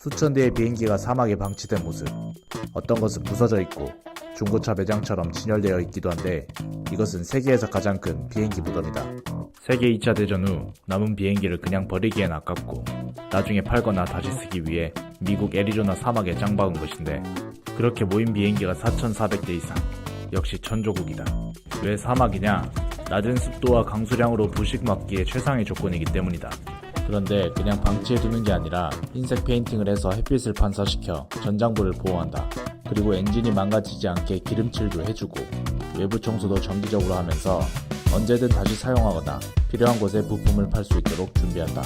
수천 대의 비행기가 사막에 방치된 모습. 어떤 것은 부서져 있고 중고차 매장처럼 진열되어 있기도 한데 이것은 세계에서 가장 큰 비행기 무덤이다. 세계 2차 대전 후 남은 비행기를 그냥 버리기엔 아깝고 나중에 팔거나 다시 쓰기 위해 미국 애리조나 사막에 짱박은 것인데 그렇게 모인 비행기가 4,400대 이상. 역시 천조국이다. 왜 사막이냐? 낮은 습도와 강수량으로 부식 막기에 최상의 조건이기 때문이다. 그런데 그냥 방치해두는 게 아니라 흰색 페인팅을 해서 햇빛을 반사시켜 전장부를 보호한다. 그리고 엔진이 망가지지 않게 기름칠도 해주고 외부 청소도 정기적으로 하면서 언제든 다시 사용하거나 필요한 곳에 부품을 팔 수 있도록 준비한다.